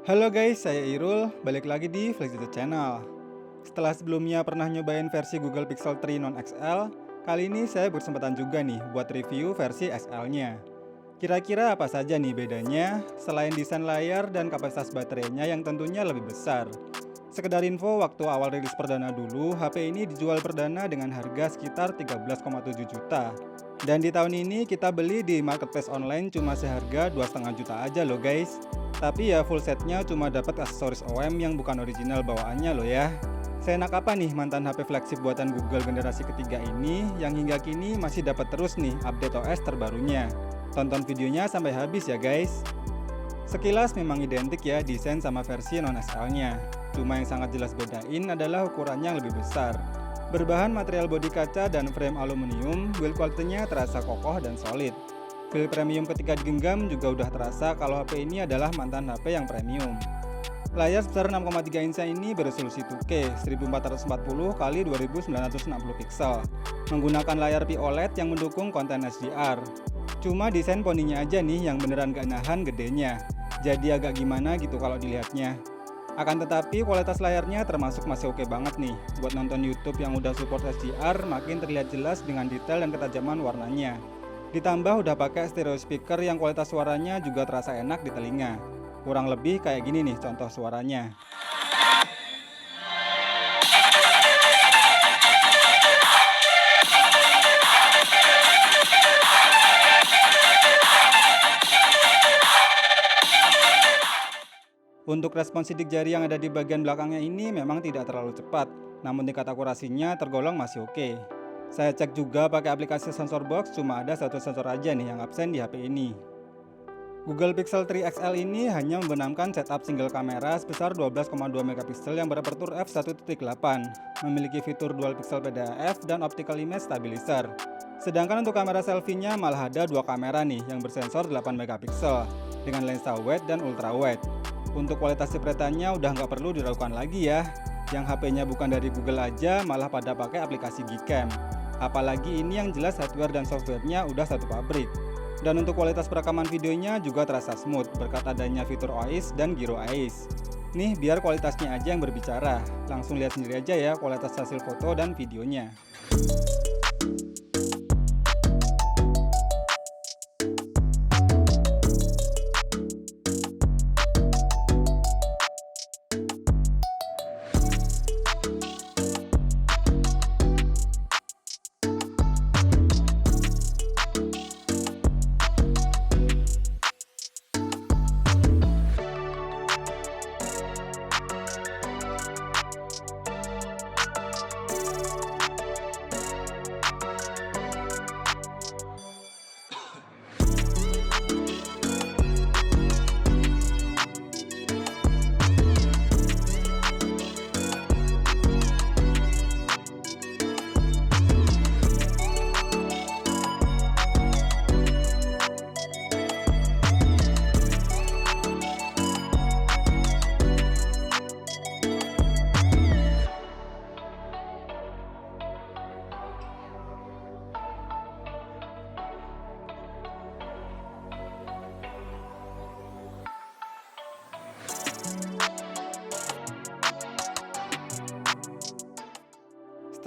Halo guys, saya Irul, balik lagi di Flexito Channel. Setelah sebelumnya pernah nyobain versi Google Pixel 3 non XL, kali ini saya berkesempatan juga nih buat review versi XL-nya. Kira-kira apa saja nih bedanya, selain desain layar dan kapasitas baterainya yang tentunya lebih besar. Sekedar info, waktu awal rilis perdana dulu, HP ini dijual perdana dengan harga sekitar 13,7 juta. Dan di tahun ini kita beli di marketplace online cuma seharga 2,5 juta aja loh guys. Tapi ya full setnya cuma dapat aksesoris OEM yang bukan original bawaannya loh ya. Seenak apa nih mantan HP flagship buatan Google generasi ketiga ini yang hingga kini masih dapat terus nih update OS terbarunya. Tonton videonya sampai habis ya guys. Sekilas memang identik ya desain sama versi non XL-nya. Cuma yang sangat jelas bedain adalah ukurannya yang lebih besar. Berbahan material bodi kaca dan frame aluminium, build quality-nya terasa kokoh dan solid. Feel premium ketika digenggam juga udah terasa kalau HP ini adalah mantan HP yang premium. Layar sebesar 6,3 inch ini beresolusi 2K 1440 x 2960 pixel, menggunakan layar POLED yang mendukung konten HDR. Cuma desain poninya aja nih yang beneran gak nahan gedenya, jadi agak gimana gitu kalau dilihatnya. Akan tetapi kualitas layarnya termasuk masih oke banget nih. Buat nonton YouTube yang udah support HDR makin terlihat jelas dengan detail dan ketajaman warnanya. Ditambah udah pakai stereo speaker yang kualitas suaranya juga terasa enak di telinga. Kurang lebih kayak gini nih contoh suaranya. Untuk respon sidik jari yang ada di bagian belakangnya ini memang tidak terlalu cepat, namun tingkat akurasinya tergolong masih oke. Saya cek juga pakai aplikasi sensor box, cuma ada satu sensor aja nih yang absen di HP ini. Google Pixel 3 XL ini hanya membenamkan setup single kamera sebesar 12,2 megapiksel yang berapertur f1.8, memiliki fitur dual pixel PDAF dan optical image stabilizer. Sedangkan untuk kamera selfie-nya malah ada dua kamera nih yang bersensor 8 megapiksel dengan lensa wide dan ultra wide. Untuk kualitas jepretannya udah nggak perlu diragukan lagi ya. Yang HP-nya bukan dari Google aja malah pada pakai aplikasi Gcam. Apalagi ini yang jelas hardware dan softwarenya udah satu pabrik. Dan untuk kualitas perekaman videonya juga terasa smooth berkat adanya fitur OIS dan Gyro Eyes. Nih biar kualitasnya aja yang berbicara. Langsung lihat sendiri aja ya kualitas hasil foto dan videonya.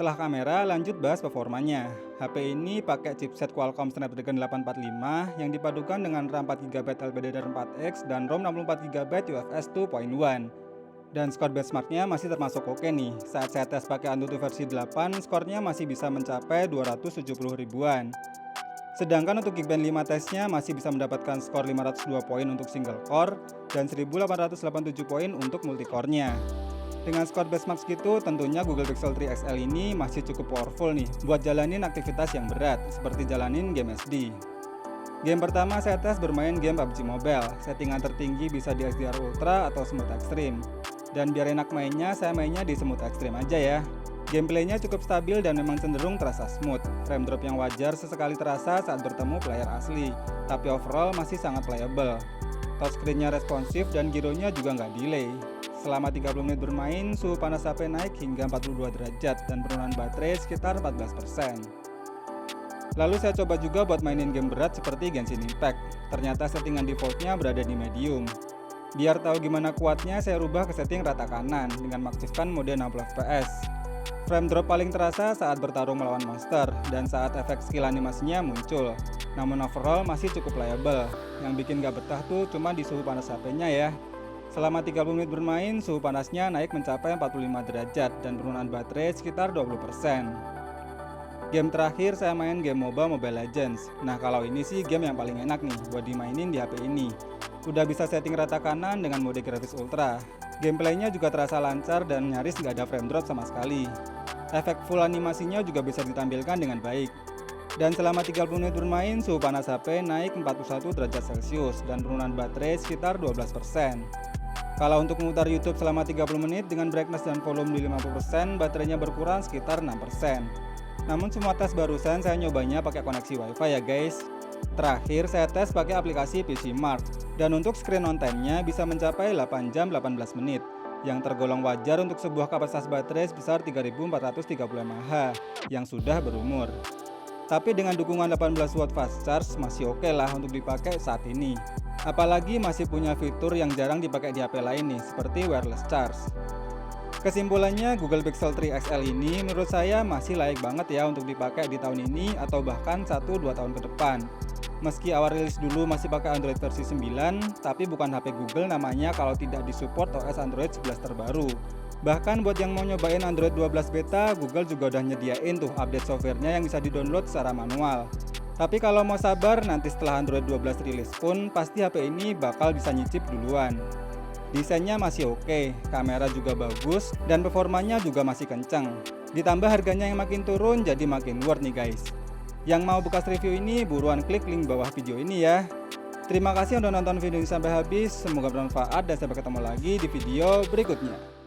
Setelah kamera, lanjut bahas performanya. HP ini pakai chipset Qualcomm Snapdragon 845 yang dipadukan dengan RAM 4GB LPDDR4X dan ROM 64GB UFS 2.1. Dan skor benchmarknya masih termasuk oke nih. Saat saya tes pakai Antutu versi 8, skornya masih bisa mencapai 270 ribuan. Sedangkan untuk Geekbench 5 tesnya masih bisa mendapatkan skor 502 poin untuk single core dan 1887 poin untuk multicore-nya. Dengan skor benchmark segitu, tentunya Google Pixel 3 XL ini masih cukup powerful nih buat jalanin aktivitas yang berat, seperti jalanin game SD. Game pertama saya tes bermain game PUBG Mobile, settingan tertinggi bisa di HDR Ultra atau Smooth Extreme. Dan biar enak mainnya, saya mainnya di Smooth Extreme aja ya. Gameplaynya cukup stabil dan memang cenderung terasa smooth. Frame drop yang wajar sesekali terasa saat bertemu player asli, tapi overall masih sangat playable. Touchscreen-nya responsif dan gironya juga nggak delay. Selama 30 menit bermain, suhu panas HP naik hingga 42 derajat dan penurunan baterai sekitar 14%. Lalu saya coba juga buat mainin game berat seperti Genshin Impact. Ternyata settingan defaultnya berada di medium. Biar tahu gimana kuatnya, saya rubah ke setting rata kanan dengan mengaktifkan mode 60 fps. Frame drop paling terasa saat bertarung melawan monster dan saat efek skill animasinya muncul. Namun overall masih cukup playable. Yang bikin gak betah tuh cuma di suhu panas HP-nya ya. Selama 30 menit bermain, suhu panasnya naik mencapai 45 derajat dan penurunan baterai sekitar 20%. Game terakhir saya main game MOBA Mobile Legends. Nah kalau ini sih game yang paling enak nih buat dimainin di HP ini. Udah bisa setting rata kanan dengan mode grafis ultra. Gameplaynya juga terasa lancar dan nyaris nggak ada frame drop sama sekali. Efek full animasinya juga bisa ditampilkan dengan baik. Dan selama 30 menit bermain, suhu panas HP naik 41 derajat Celcius dan penurunan baterai sekitar 12%. Kalau untuk memutar YouTube selama 30 menit dengan brightness dan volume di 50%, baterainya berkurang sekitar 6%. Namun semua tes barusan saya nyobanya pakai koneksi WiFi ya guys. Terakhir saya tes pakai aplikasi PC Mart dan untuk screen on time-nya bisa mencapai 8 jam 18 menit yang tergolong wajar untuk sebuah kapasitas baterai sebesar 3430 mAh yang sudah berumur. Tapi dengan dukungan 18 watt fast charge masih oke lah untuk dipakai saat ini. Apalagi masih punya fitur yang jarang dipakai di HP lain nih, seperti wireless charge. Kesimpulannya, Google Pixel 3 XL ini menurut saya masih layak banget ya untuk dipakai di tahun ini atau bahkan 1-2 tahun ke depan. Meski awal rilis dulu masih pakai Android versi 9, tapi bukan HP Google namanya kalau tidak disupport OS Android 11 terbaru. Bahkan buat yang mau nyobain Android 12 beta, Google juga udah nyediain tuh update softwarenya yang bisa di-download secara manual. Tapi kalau mau sabar, nanti setelah Android 12 rilis pun, pasti HP ini bakal bisa nyicip duluan. Desainnya masih oke, kamera juga bagus, dan performanya juga masih kenceng. Ditambah harganya yang makin turun, jadi makin worth nih guys. Yang mau bekas review ini, buruan klik link bawah video ini ya. Terima kasih udah nonton video ini sampai habis, semoga bermanfaat dan sampai ketemu lagi di video berikutnya.